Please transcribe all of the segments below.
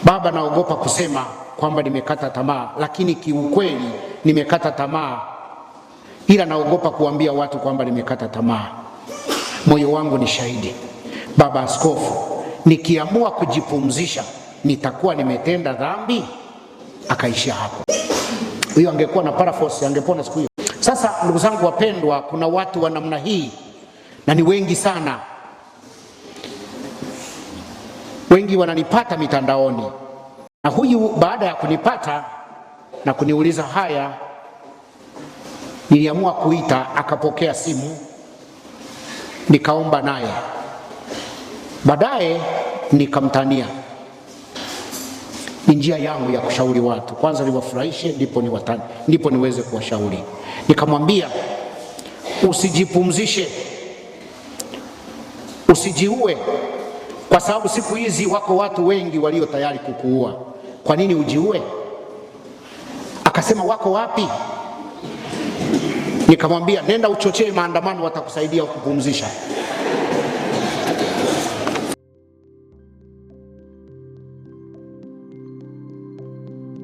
Baba, naogopa kusema kwamba nimekata tamaa, lakini kiukweli nimekata tamaa, ila naogopa kuambia watu kwamba nimekata tamaa. Moyo wangu ni shahidi. Baba Askofu, nikiamua kujipumzisha nitakuwa nimetenda dhambi? Akaishia hapo. Huyo angekuwa na paraforce, angepona siku hiyo. Sasa ndugu zangu wapendwa, kuna watu wa namna hii na ni wengi sana. Wengi wananipata mitandaoni, na huyu baada ya kunipata na kuniuliza haya, niliamua kuita, akapokea simu, nikaomba naye, baadaye nikamtania. Ni njia yangu ya kushauri watu, kwanza niwafurahishe ndipo niweze kuwashauri. Nikamwambia, usijipumzishe, usijiue, kwa sababu siku hizi wako watu wengi walio tayari kukuua. Kwa nini ujiue? Akasema, wako wapi? Nikamwambia, nenda uchochee maandamano, watakusaidia kupumzisha.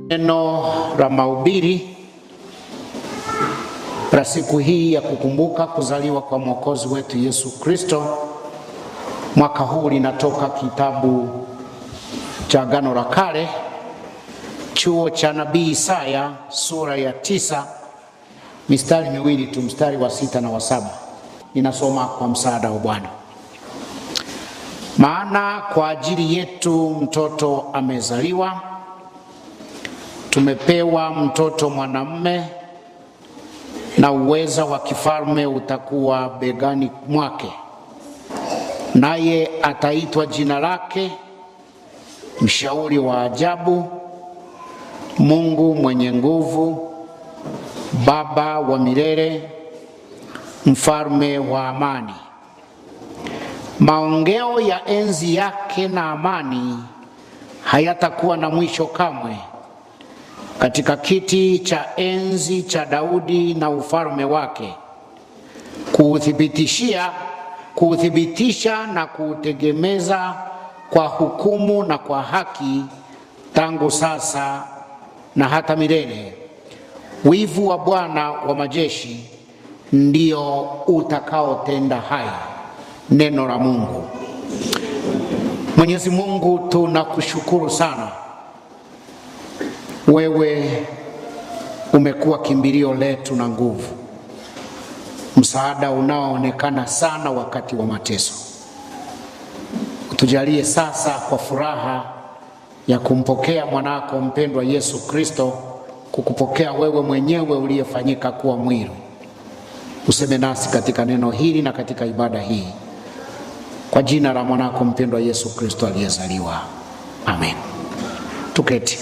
Neno la mahubiri la siku hii ya kukumbuka kuzaliwa kwa Mwokozi wetu Yesu Kristo mwaka huu linatoka kitabu cha Agano la Kale, chuo cha nabii Isaya sura ya 9 mistari miwili tu, mstari wa 6 na wa 7. Ninasoma kwa msaada wa Bwana. Maana kwa ajili yetu mtoto amezaliwa, tumepewa mtoto mwanamume, na uweza wa kifalme utakuwa begani mwake, naye ataitwa jina lake Mshauri wa Ajabu, Mungu mwenye nguvu, Baba wa milele, Mfalme wa amani. Maongeo ya enzi yake na amani hayatakuwa na mwisho kamwe. Katika kiti cha enzi cha Daudi na ufalme wake, kuuthibitisha na kuutegemeza kwa hukumu na kwa haki, tangu sasa na hata milele. Wivu wa Bwana wa majeshi ndio utakaotenda haya. Neno la Mungu. Mwenyezi Mungu, tunakushukuru sana. Wewe umekuwa kimbilio letu na nguvu, msaada unaoonekana sana wakati wa mateso. Utujalie sasa kwa furaha ya kumpokea mwanako mpendwa Yesu Kristo, kukupokea wewe mwenyewe uliyefanyika kuwa mwili. Useme nasi katika neno hili na katika ibada hii, kwa jina la mwanako mpendwa Yesu Kristo aliyezaliwa. Amen. Tuketi.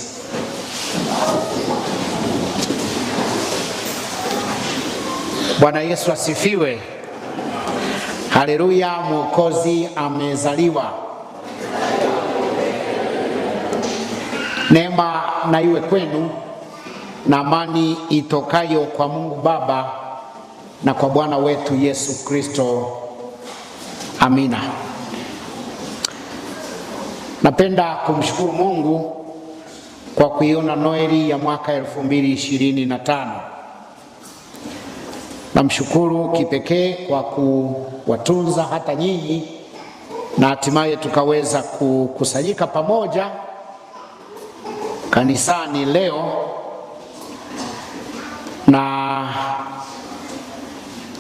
Bwana Yesu asifiwe. Haleluya. Mwokozi amezaliwa. Neema na iwe kwenu na amani itokayo kwa Mungu Baba na kwa Bwana wetu Yesu Kristo. Amina. Napenda kumshukuru Mungu kwa kuiona Noeli ya mwaka 2025. Namshukuru kipekee kwa kuwatunza hata nyinyi, na hatimaye tukaweza kukusanyika pamoja kanisani leo, na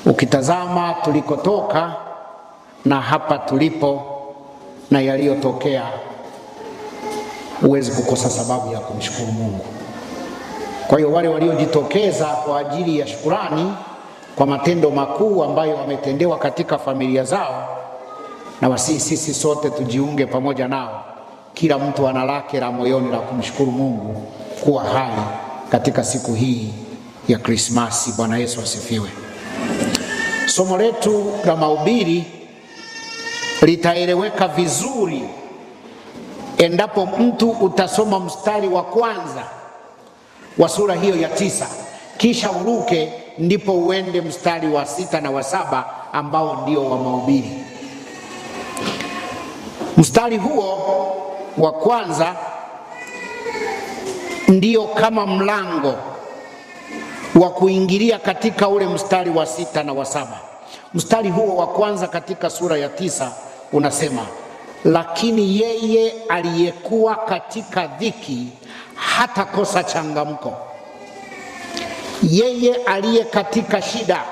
ukitazama tulikotoka na hapa tulipo na yaliyotokea, huwezi kukosa sababu ya kumshukuru Mungu. Kwa hiyo wale waliojitokeza kwa ajili ya shukrani kwa matendo makuu ambayo wametendewa katika familia zao, na sisi sote tujiunge pamoja nao. Kila mtu ana lake la moyoni la kumshukuru Mungu kuwa hai katika siku hii ya Krismasi. Bwana Yesu asifiwe. Somo letu la mahubiri litaeleweka vizuri endapo mtu utasoma mstari wa kwanza wa sura hiyo ya 9, kisha uruke ndipo uende mstari wa 6 na wa 7 ambao ndio wa mahubiri. Mstari huo wa kwanza ndio kama mlango wa kuingilia katika ule mstari wa 6 na wa 7. Mstari huo wa kwanza katika sura ya 9 unasema, lakini yeye aliyekuwa katika dhiki hatakosa changamko. Yeye aliye katika shida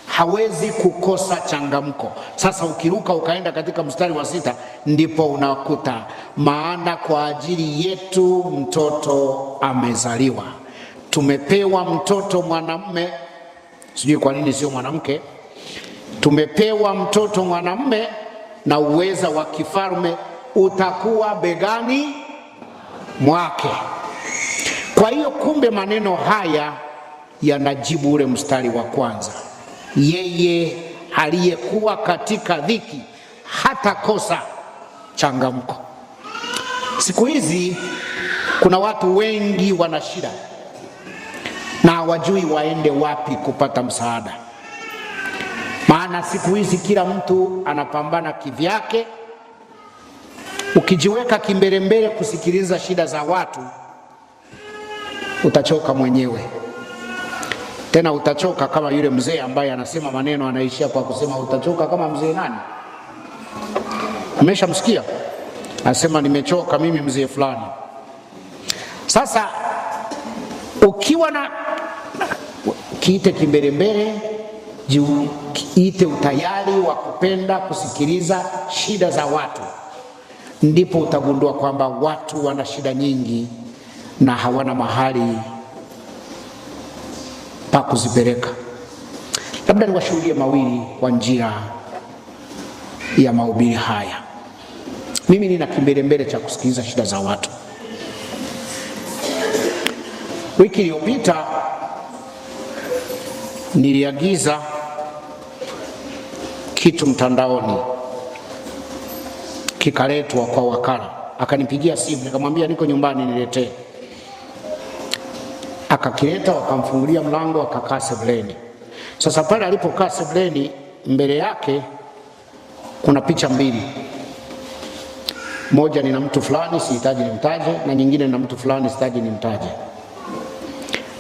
hawezi kukosa changamko. Sasa ukiruka ukaenda katika mstari wa 6, ndipo unakuta, maana kwa ajili yetu mtoto amezaliwa, tumepewa mtoto mwanamume. Sijui kwa nini sio mwanamke. Tumepewa mtoto mwanamume, na uweza wa kifalme utakuwa begani mwake. Kwa hiyo kumbe maneno haya yanajibu ule mstari wa kwanza. Yeye aliyekuwa katika dhiki hatakosa changamko. Siku hizi kuna watu wengi wana shida na hawajui waende wapi kupata msaada. Maana siku hizi kila mtu anapambana kivyake. Ukijiweka kimbelembele kusikiliza shida za watu, utachoka mwenyewe. Tena utachoka kama yule mzee ambaye anasema maneno anaishia kwa kusema utachoka kama mzee nani? Umeshamsikia? Anasema nimechoka mimi mzee fulani. Sasa ukiwa na kiite kimbelembele, jiite utayari wa kupenda kusikiliza shida za watu, ndipo utagundua kwamba watu wana shida nyingi na hawana mahali pa kuzipeleka. Labda niwashuhudie mawili kwa njia ya mahubiri haya. Mimi nina kimbelembele cha kusikiliza shida za watu. Wiki iliyopita niliagiza kitu mtandaoni, kikaletwa kwa wakala. Akanipigia simu, nikamwambia niko nyumbani niletee. Akakileta, wakamfungulia mlango, akakaa sebuleni. Sasa pale alipokaa sebuleni, mbele yake kuna picha mbili. Moja ni na mtu fulani, sihitaji nimtaje, na nyingine na mtu fulani, sihitaji nimtaje.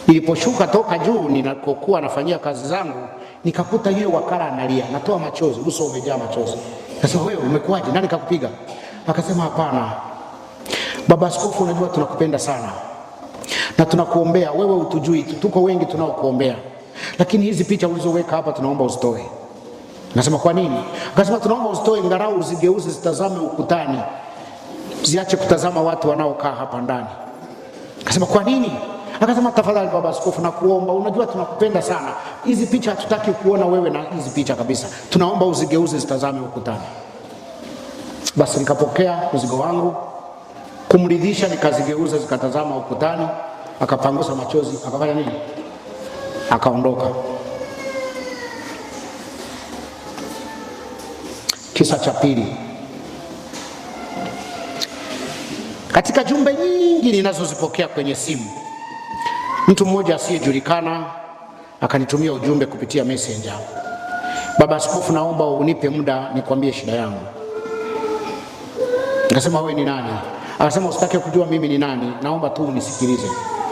Niliposhuka toka juu ninakokuwa nafanyia kazi zangu, nikakuta yule wakala analia, natoa machozi, uso umejaa machozi. Akasema, wewe umekuaje? Nani kakupiga? Akasema, hapana baba askofu, unajua tunakupenda sana na tunakuombea. Wewe utujui, tuko wengi tunaokuombea, lakini hizi picha ulizoweka hapa tunaomba uzitoe. Nasema, kwa nini? Akasema, tunaomba uzitoe, ngarau zigeuze zitazame ukutani, ziache kutazama watu wanaokaa hapa ndani. Akasema, kwa nini? Akasema, tafadhali baba askofu, nakuomba, unajua tunakupenda sana. Hizi picha hatutaki kuona wewe na hizi picha kabisa. Tunaomba uzigeuze zitazame ukutani. Basi nikapokea mzigo wangu, kumridhisha, nikazigeuza zikatazama ukutani. Akapangusa machozi, akafanya nini? Akaondoka. Kisa cha pili. Katika jumbe nyingi ninazozipokea kwenye simu, mtu mmoja asiyejulikana akanitumia ujumbe kupitia messenger. Baba askofu, naomba unipe muda nikwambie shida yangu. Nikasema, wewe ni nani? Akasema, usitake kujua mimi ni nani, naomba tu unisikilize.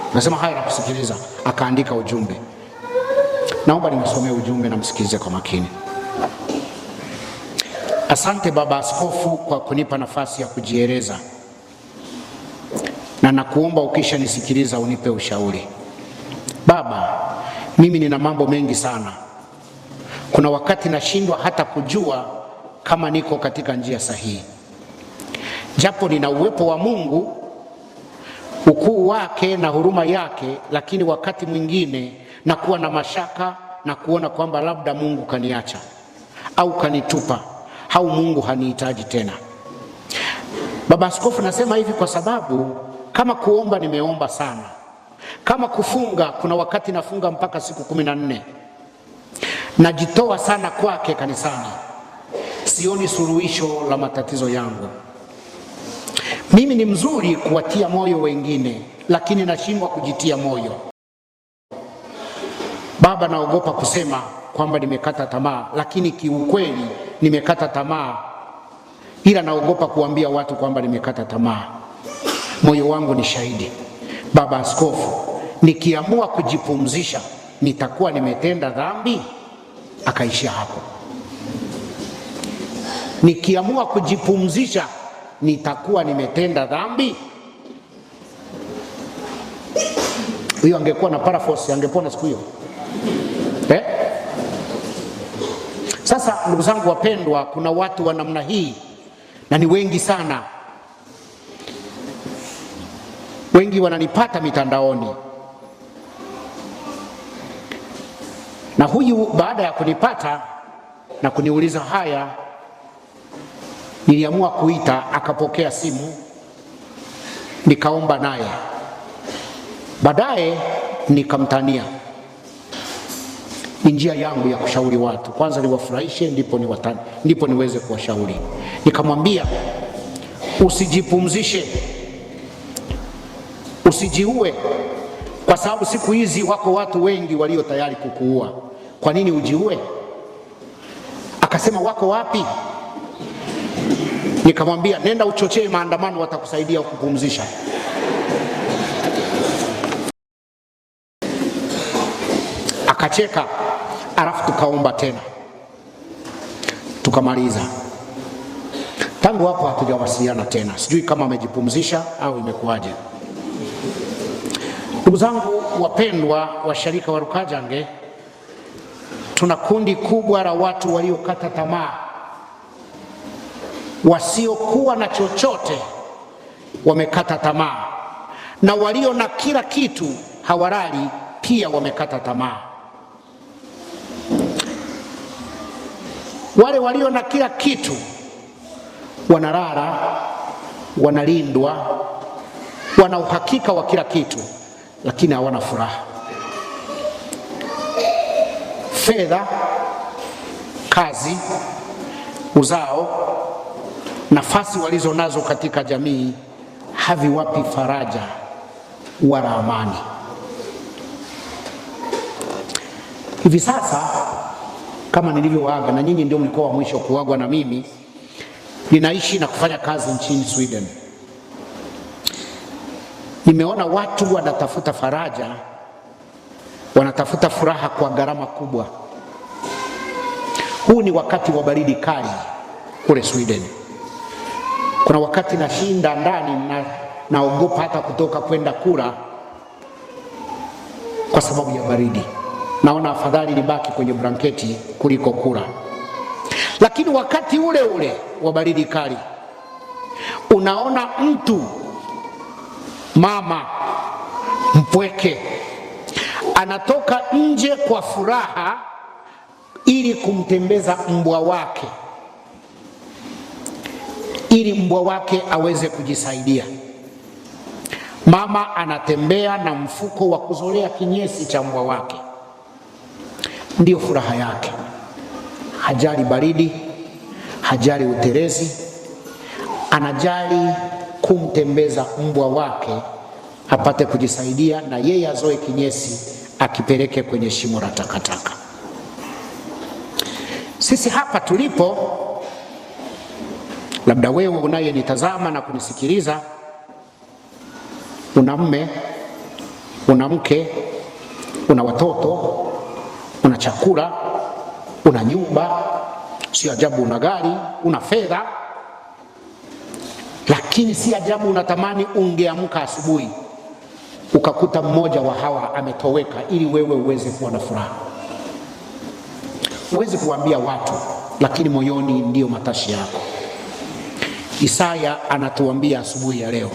Nikasema, haya, nakusikiliza. Akaandika ujumbe. Naomba nimsomee ujumbe na msikilize kwa makini. Asante baba askofu kwa kunipa nafasi ya kujieleza, na nakuomba ukisha nisikiliza unipe ushauri. Baba, mimi nina mambo mengi sana. Kuna wakati nashindwa hata kujua kama niko katika njia sahihi. Japo nina uwepo wa Mungu, ukuu wake na huruma yake, lakini wakati mwingine nakuwa na mashaka na kuona kwamba labda Mungu kaniacha au kanitupa au Mungu hanihitaji tena. Baba askofu, nasema hivi kwa sababu kama kuomba nimeomba sana. Kama kufunga, kuna wakati nafunga mpaka siku 14. Najitoa sana kwake kanisani. Sioni suluhisho la matatizo yangu. Mimi ni mzuri kuwatia moyo wengine, lakini nashindwa kujitia moyo. Baba, naogopa kusema kwamba nimekata tamaa, lakini kiukweli nimekata tamaa, ila naogopa kuambia watu kwamba nimekata tamaa. Moyo wangu ni shahidi. baba askofu, nikiamua kujipumzisha nitakuwa nimetenda dhambi? Akaishia hapo. Nikiamua kujipumzisha nitakuwa nimetenda dhambi? Huyo angekuwa na paraforce, angepona siku hiyo. Sasa ndugu zangu wapendwa, kuna watu wa namna hii na ni wengi sana. Wengi wananipata mitandaoni, na huyu baada ya kunipata na kuniuliza haya, niliamua kuita, akapokea simu, nikaomba naye, baadaye nikamtania. Ni njia yangu ya kushauri watu, kwanza niwafurahishe, ndipo niweze kuwashauri. Nikamwambia, usijipumzishe, usijiue, kwa sababu siku hizi wako watu wengi walio tayari kukuua. Kwa nini ujiue? Akasema, wako wapi? Nikamwambia, nenda uchochee maandamano, watakusaidia kupumzisha. Akacheka, alafu tukaomba tena, tukamaliza. Tangu hapo hatujawasiliana tena, sijui kama amejipumzisha au imekuwaje. Ndugu zangu wapendwa, washarika wa Rukajange, tuna kundi kubwa la watu waliokata tamaa, wasiokuwa na chochote wamekata tamaa, na walio na kila kitu hawalali pia wamekata tamaa. Wale walio na kila kitu wanalala, wanalindwa, wana uhakika wa kila kitu, lakini hawana furaha. Fedha, kazi, uzao, nafasi walizonazo katika jamii haviwapi faraja wala amani. Hivi sasa, kama nilivyoaga, na nyinyi ndio mlikuwa wa mwisho kuagwa na mimi, ninaishi na kufanya kazi nchini Sweden. Nimeona watu wanatafuta faraja, wanatafuta furaha kwa gharama kubwa. Huu ni wakati wa baridi kali kule Sweden. Kuna wakati nashinda ndani na naogopa hata kutoka kwenda kula kwa sababu ya baridi. Naona afadhali nibaki kwenye blanketi kuliko kula. Lakini wakati ule ule wa baridi kali, unaona mtu mama mpweke anatoka nje kwa furaha ili kumtembeza mbwa wake, ili mbwa wake aweze kujisaidia. Mama anatembea na mfuko wa kuzolea kinyesi cha mbwa wake, ndio furaha yake. Hajali baridi, hajali uterezi, anajali kumtembeza mbwa wake apate kujisaidia, na yeye azoe kinyesi akipeleke kwenye shimo la takataka. Sisi hapa tulipo, labda wewe unayenitazama na kunisikiliza, una mme, una mke, una watoto, una chakula, una nyumba, si ajabu una gari, una fedha. Lakini si ajabu unatamani ungeamka asubuhi ukakuta mmoja wa hawa ametoweka, ili wewe uweze kuwa na furaha. Uweze kuambia watu, lakini moyoni ndiyo matashi yako. Isaya anatuambia asubuhi ya leo,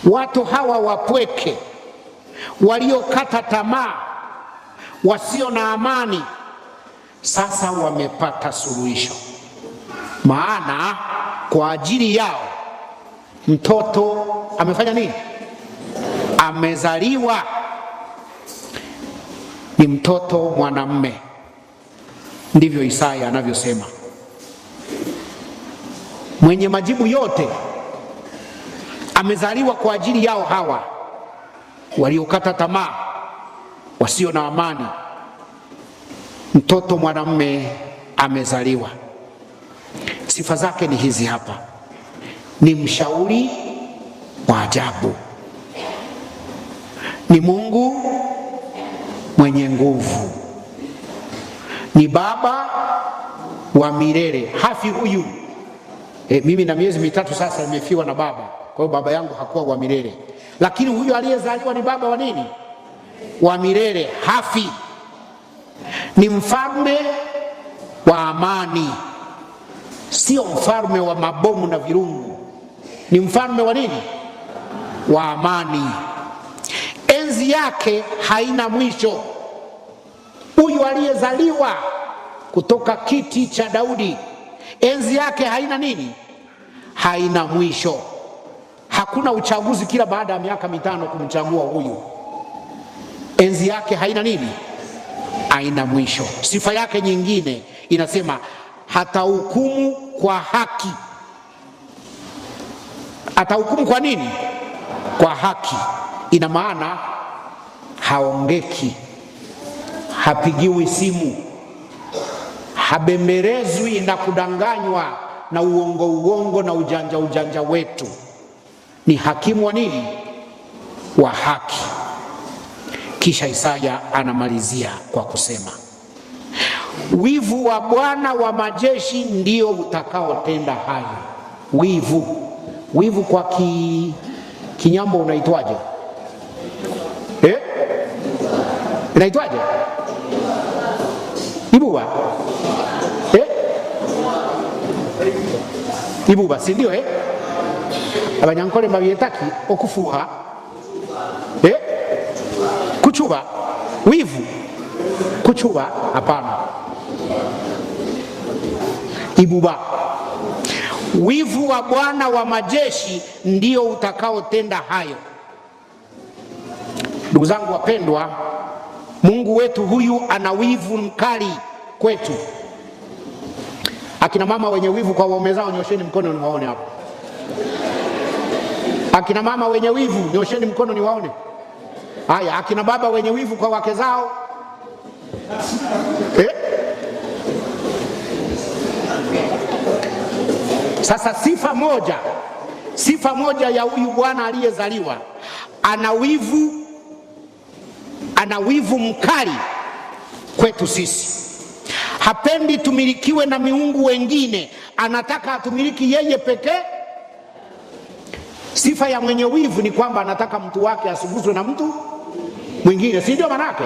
watu hawa wapweke, waliokata tamaa, wasio na amani, sasa wamepata suluhisho. Maana kwa ajili yao mtoto amefanya nini? Amezaliwa. Ni mtoto mwanamume, ndivyo Isaya anavyosema. Mwenye majibu yote amezaliwa kwa ajili yao hawa waliokata tamaa, wasio na amani. Mtoto mwanamume amezaliwa. Sifa zake ni hizi hapa: ni mshauri wa ajabu, ni Mungu mwenye nguvu, ni Baba wa milele, hafi huyu. Mimi na miezi mitatu sasa nimefiwa na baba, kwa hiyo baba yangu hakuwa wa milele, lakini huyu aliyezaliwa ni baba wa nini? Wa milele, hafi. Ni mfalme wa amani, sio mfalme wa mabomu na virungu. Ni mfalme wa nini? Wa amani. Enzi yake haina mwisho. Huyu aliyezaliwa kutoka kiti cha Daudi, enzi yake haina nini? Haina mwisho. Hakuna uchaguzi kila baada ya miaka mitano kumchagua huyu. Enzi yake haina nini? Haina mwisho. Sifa yake nyingine inasema hatahukumu kwa haki. Atahukumu kwa nini? Kwa haki. Ina maana haongeki, hapigiwi simu, habemberezwi na kudanganywa na uongo na ujanja wetu. Ni hakimu wa nini? Wa haki. Kisha Isaya anamalizia kwa kusema wivu wa Bwana wa majeshi ndio utakaotenda hayo. Wivu kwa Kinyambo unaitwaje? Unaitwaje? Ibuba. Ibuba, si ndio? Abanyankole babyetaki okufuha. Kuchuba. Wivu. Kuchuba, hapana. Ibuba. Wivu wa Bwana wa majeshi ndio utakaotenda hayo. Ndugu zangu wapendwa, Mungu wetu huyu ana wivu mkali kwetu. Akina mama wenye wivu kwa waume zao, nyosheni mkono niwaone hapo. Akina mama wenye wivu, nyosheni mkono niwaone. Haya, akina baba wenye wivu kwa wake zao. Sasa sifa moja ya huyu Bwana aliyezaliwa, ana wivu mkali kwetu sisi. Hapendi tumilikiwe na miungu wengine, anataka atumiliki yeye pekee. Sifa ya mwenye wivu ni kwamba anataka mtu wake asuguzwe na mtu mwingine, si ndio manake?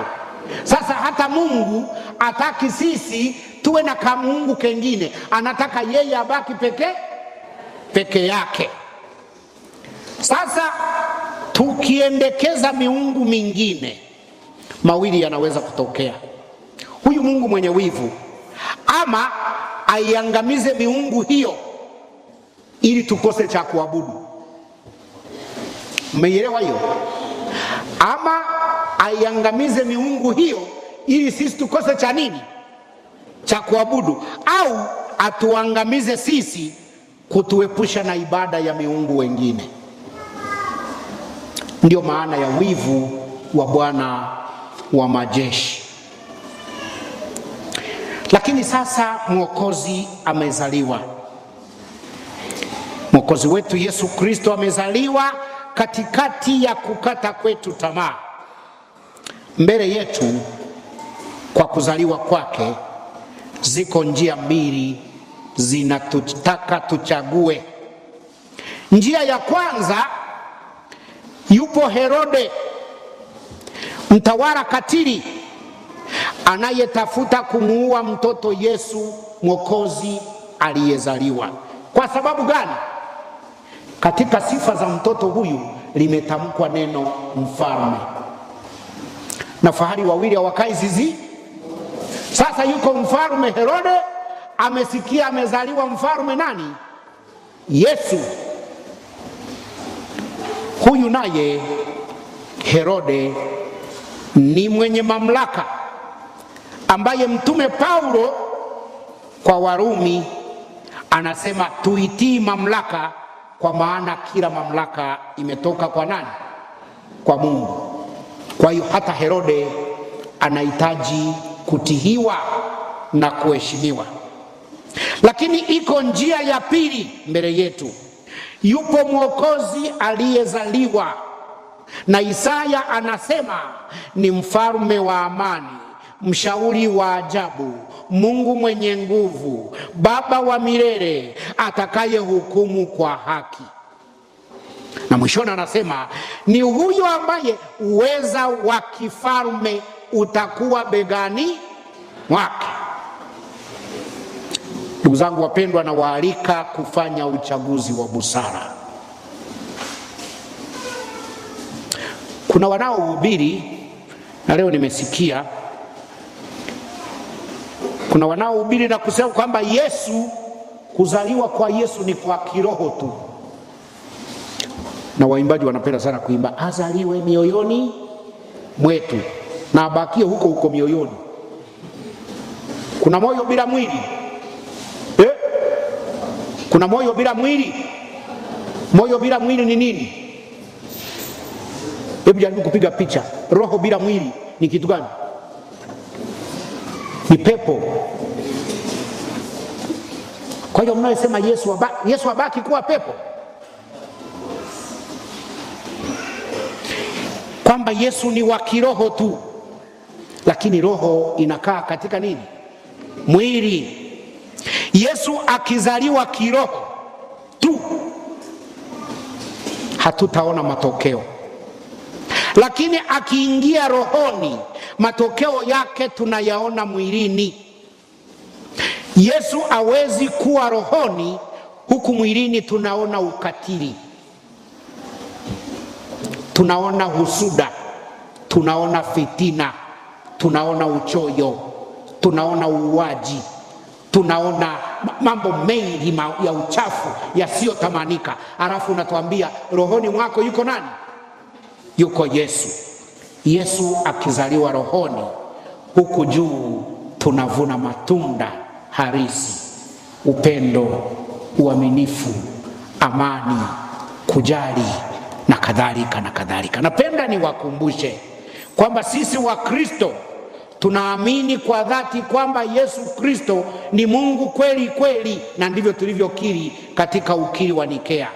Sasa hata Mungu ataki sisi tuwe na kamungu kengine, anataka yeye abaki peke yake. Sasa tukiendekeza miungu mingine, mawili yanaweza kutokea. Huyu Mungu mwenye wivu ama aiangamize miungu hiyo ili tukose cha kuabudu. Mmeielewa hiyo? Ama aiangamize miungu hiyo ili sisi tukose cha nini? Cha kuabudu. Au atuangamize sisi kutuepusha na ibada ya miungu wengine. Ndio maana ya wivu wa Bwana wa majeshi. Lakini sasa Mwokozi amezaliwa. Mwokozi wetu Yesu Kristo amezaliwa katikati ya kukata kwetu tamaa. Mbele yetu kwa kuzaliwa kwake ziko njia mbili zinatutaka tuchague. Njia ya kwanza, yupo Herode, mtawala katili anayetafuta kumuua mtoto Yesu Mwokozi aliyezaliwa. Kwa sababu gani? Katika sifa za mtoto huyu limetamkwa neno mfalme, na fahari wawili hawakai zizi. Sasa yuko mfalme Herode, amesikia amezaliwa mfalme nani? Yesu. Huyu naye Herode ni mwenye mamlaka ambaye Mtume Paulo kwa Warumi anasema tuitii mamlaka, kwa maana kila mamlaka imetoka kwa nani? Kwa Mungu. Kwa hiyo hata Herode anahitaji kutihiwa na kuheshimiwa. Lakini iko njia ya pili mbele yetu. Yupo Mwokozi aliyezaliwa Na Isaya anasema ni mfalme wa amani, mshauri wa ajabu, Mungu mwenye nguvu, Baba wa milele, atakaye hukumu kwa haki. Na mwishoni anasema ni huyo ambaye uweza wa kifalme utakuwa begani mwake. Ndugu zangu wapendwa, na waalika kufanya uchaguzi wa busara. Kuna wanaohubiri, na leo nimesikia kuna wanaohubiri na kusema kwamba Yesu, kuzaliwa kwa Yesu ni kwa kiroho tu. Na waimbaji wanapenda sana kuimba azaliwe mioyoni mwetu, na abakie huko huko mioyoni. Kuna moyo bila mwili Kuna moyo bila mwili. Moyo bila mwili ni nini? Hebu jaribu kupiga picha. Roho bila mwili ni kitu gani? Ni pepo. Kwa hiyo mnayosema Yesu abaki kuwa pepo, kwamba Yesu ni wa kiroho tu, lakini roho inakaa katika nini? Mwili. Yesu akizaliwa kiroho tu hatutaona matokeo, lakini akiingia rohoni matokeo yake tunayaona mwilini. Yesu hawezi kuwa rohoni huku mwilini tunaona ukatili, tunaona husuda, tunaona fitina, tunaona uchoyo, tunaona uuaji, tunaona mambo mengi ya uchafu yasiyotamanika. Alafu unatuambia rohoni mwako yuko nani? Yuko Yesu. Yesu akizaliwa rohoni, huku juu tunavuna matunda halisi: upendo, uaminifu, amani, kujali na kadhalika na kadhalika. Napenda niwakumbushe kwamba sisi wa Kristo tunaamini kwa dhati kwamba Yesu Kristo ni Mungu kweli kweli, na ndivyo tulivyokiri katika ukiri wa Nikea.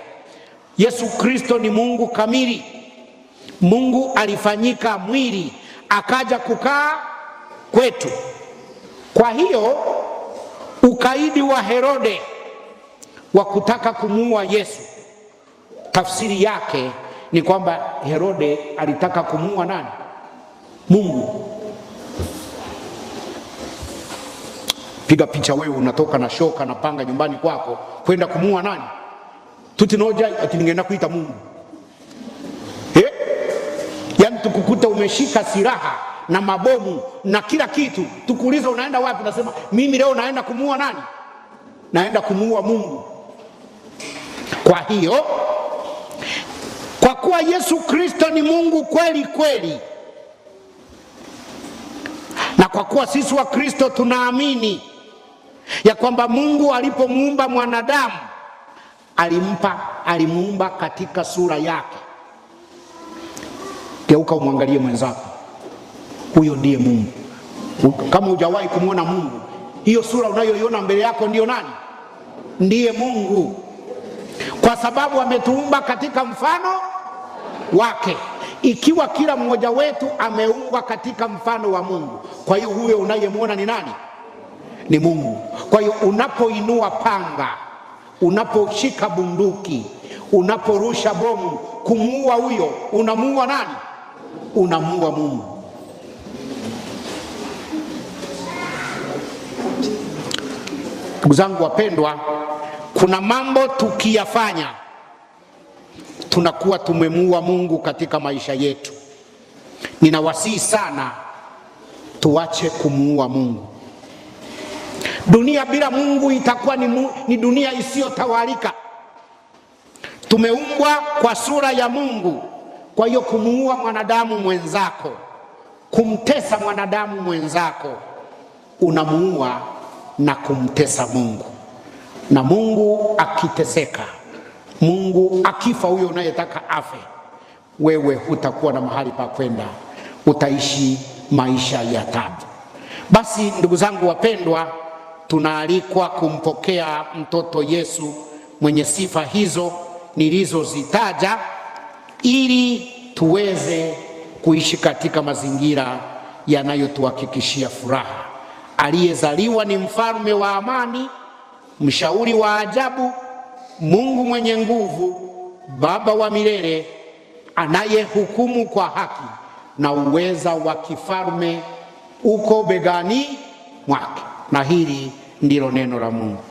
Yesu Kristo ni Mungu kamili. Mungu alifanyika mwili akaja kukaa kwetu. Kwa hiyo ukaidi wa Herode wa kutaka kumuua Yesu, tafsiri yake ni kwamba Herode alitaka kumuua nani? Mungu. Piga picha wewe unatoka na shoka na panga nyumbani kwako kwenda kumuua nani? Tutinoja ati ningeenda kuita Mungu. Yaani tukukuta umeshika silaha na mabomu na kila kitu, tukuuliza unaenda wapi? Nasema mimi leo naenda kumuua nani? Naenda kumuua Mungu. Kwa hiyo kwa kuwa Yesu Kristo ni Mungu kweli kweli, na kwa kuwa sisi wa Kristo tunaamini ya kwamba Mungu alipomuumba mwanadamu alimuumba katika sura yake. Geuka umwangalie mwenzako, huyo ndiye Mungu. Kama hujawahi kumuona Mungu, hiyo sura unayoiona mbele yako ndiyo nani? Ndiye Mungu, kwa sababu ametuumba katika mfano wake. Ikiwa kila mmoja wetu ameumbwa katika mfano wa Mungu, kwa hiyo huyo unayemuona ni nani? Ni Mungu. Kwa hiyo unapoinua panga, unaposhika bunduki, unaporusha bomu kumuua huyo, unamuua nani? Unamuua Mungu. Ndugu zangu wapendwa, kuna mambo tukiyafanya tunakuwa tumemuua Mungu katika maisha yetu. Ninawasihi sana tuache kumuua Mungu. Dunia bila Mungu itakuwa ni dunia isiyotawalika. Tumeumbwa kwa sura ya Mungu. Kwa hiyo kumuua mwanadamu mwenzako, kumtesa mwanadamu mwenzako, unamuua na kumtesa Mungu. Na Mungu akiteseka, Mungu akifa, huyo unayetaka afe, wewe hutakuwa na mahali pa kwenda, utaishi maisha ya taabu. Basi ndugu zangu wapendwa, tunaalikwa kumpokea mtoto Yesu mwenye sifa hizo nilizozitaja, ili tuweze kuishi katika mazingira yanayotuhakikishia furaha. Aliyezaliwa ni mfalme wa amani, mshauri wa ajabu, Mungu mwenye nguvu, Baba wa milele, anayehukumu kwa haki, na uweza wa kifalme uko begani mwake. Na hili ndilo neno la Mungu.